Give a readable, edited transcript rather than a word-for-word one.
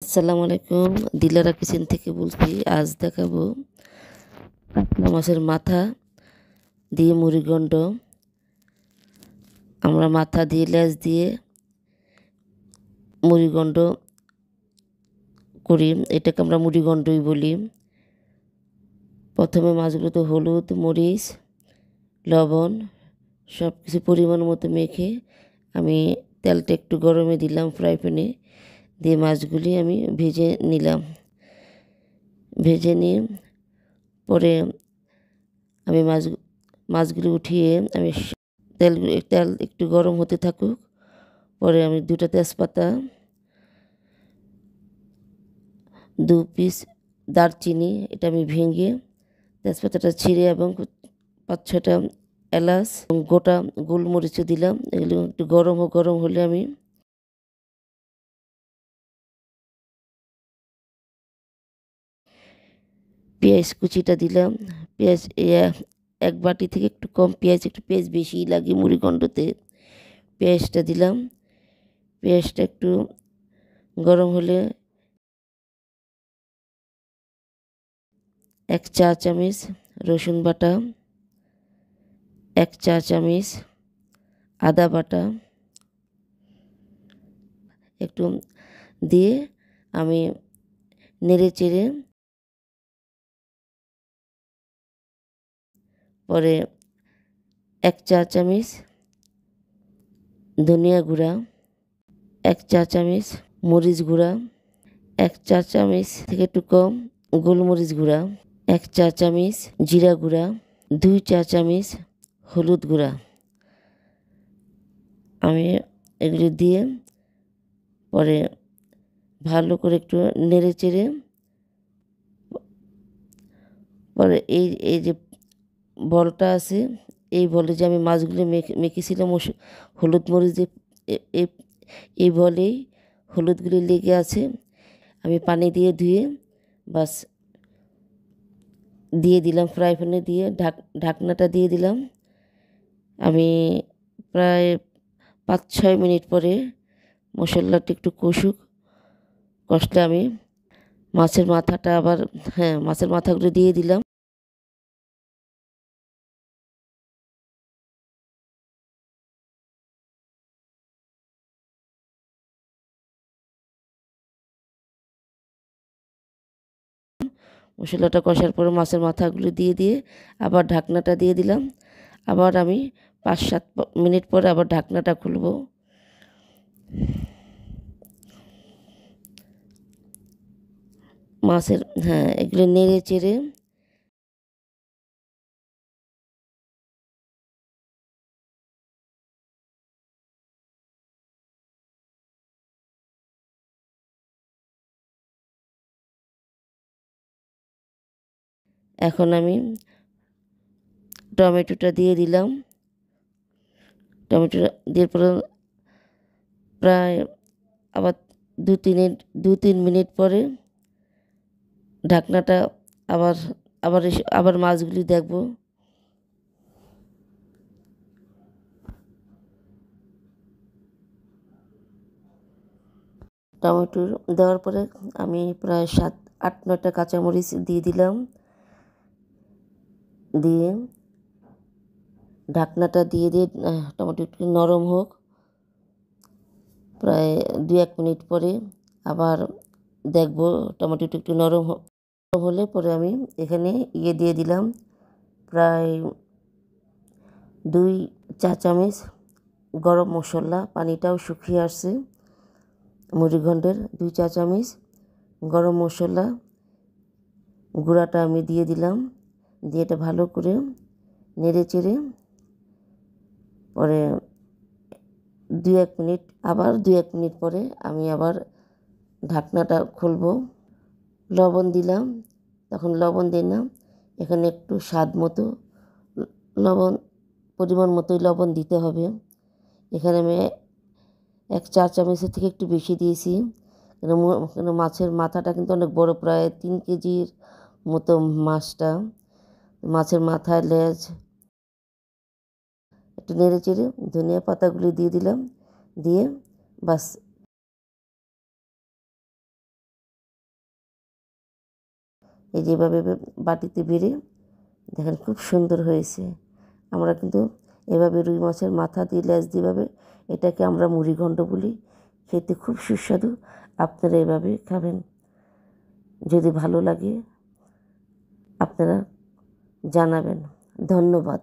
আসসালামু আলাইকুম, দিলারা কিচেন থেকে বলছি। আজ দেখাবো কাতলা মাছের মাথা দিয়ে মুড়িঘণ্ট। আমরা মাথা দিয়ে লেজ দিয়ে মুড়িঘণ্ট করি, এটাকে আমরা মুড়িঘণ্টই বলি। প্রথমে মাছগুলোতে হলুদ, মরিচ, লবণ সব কিছু পরিমাণ মতো মেখে আমি তেলটা একটু গরমে দিলাম ফ্রাই প্যানে, দিয়ে মাছগুলি আমি ভেজে নিলাম। ভেজে নিয়ে পরে আমি মাছগুলো উঠিয়ে আমি তেল একটু গরম হতে থাকুক। পরে আমি 2টা তেজপাতা, 2 পিস দারচিনি, এটা আমি ভেঙে তেজপাতাটা ছিঁড়ে এবং 5-6টা এলাচ গোটা গোলমরিচও দিলাম। এগুলো একটু গরম হলে আমি পেঁয়াজ কুচিটা দিলাম। পেঁয়াজ 1 বাটি থেকে একটু কম পেঁয়াজ, একটু পেঁয়াজ বেশিই লাগে মুড়িঘণ্টতে। পেঁয়াজটা দিলাম। পেঁয়াজটা একটু গরম হলে 1 চা চামচ রসুন বাটা, 1 চা চামচ আদা বাটা একটু দিয়ে আমি নেড়ে চেড়ে পরে 1 চা চামচ ধনিয়া গুঁড়া, 1 চা চামচ মরিচ গুঁড়া, 1 চা চামচ থেকে একটু কম গোলমরিচ গুঁড়া, 1 চা চামচ জিরা গুঁড়া, 2 চা চামচ হলুদ গুঁড়া। আমি এগুলো দিয়ে পরে ভালো করে একটু নেড়ে চেড়ে পরে এই যে বলটা আছে, এই বলে যে আমি মাছগুলো মেখেছিলাম হলুদ মরিচ দিয়ে, এই বলেই হলুদগুলি লেগে আছে। আমি পানি দিয়ে ধুয়ে বাস দিয়ে দিলাম ফ্রাই প্যানে, দিয়ে ঢাকনাটা দিয়ে দিলাম। আমি প্রায় 5-6 মিনিট পরে মশলাটা একটু কষলে আমি মাছের মাথাটা আবার মাছের মাথাগুলো দিয়ে দিলাম। মশলাটা কষার পরে মাছের মাথাগুলো দিয়ে আবার ঢাকনাটা দিয়ে দিলাম। আবার আমি 5-7 মিনিট পরে আবার ঢাকনাটা খুলব। মাছের এগুলো নেড়ে চেড়ে এখন আমি টমেটোটা দিয়ে দিলাম। টমেটো দিয়ে পরে প্রায় আবার 2-3 মিনিট পরে ঢাকনাটা আবার আবার মাছগুলি দেখব। টমেটো দেওয়ার পরে আমি প্রায় 7-8-9টা কাঁচামরিচ দিয়ে দিলাম। দিয়ে ঢাকনাটা দিয়ে টমেটো একটু নরম হোক। প্রায় 2-1 মিনিট পরে আবার দেখব টমেটোটা একটু নরম হলে পরে আমি এখানে দিয়ে দিলাম প্রায় 2 চা চামচ গরম মশলা। পানিটাও শুকিয়ে আসছে। মুড়িঘণ্টের 2 চা চামচ গরম মশলা গুঁড়াটা আমি দিয়ে দিলাম। দিয়ে এটা ভালো করে নেড়ে চেড়ে পরে 2-1 মিনিট, আবার 2-1 মিনিট পরে আমি আবার ঢাকনাটা খুলব। লবণ দিলাম, তখন লবণ দিলাম। এখানে একটু স্বাদ মতো লবণ, পরিমাণ মতোই লবণ দিতে হবে। এখানে আমি 1 চা চামচের থেকে একটু বেশি দিয়েছি। কেন মাছের মাথাটা কিন্তু অনেক বড়, প্রায় 3 কেজির মতো মাছটা। মাছের মাথা, লেজ একটু নেড়ে চেড়ে ধনিয়া পাতাগুলি দিয়ে দিলাম। দিয়ে বাস এই যেভাবে বাটিতে বেড়ে দেখেন খুব সুন্দর হয়েছে। আমরা কিন্তু এভাবে রুই মাছের মাথা দিয়ে লেজ দিয়ে এটাকে আমরা মুড়িঘণ্ট বলি। খেতে খুব সুস্বাদু। আপনারা এভাবে খাবেন। যদি ভালো লাগে আপনারা জানাবেন। ধন্যবাদ।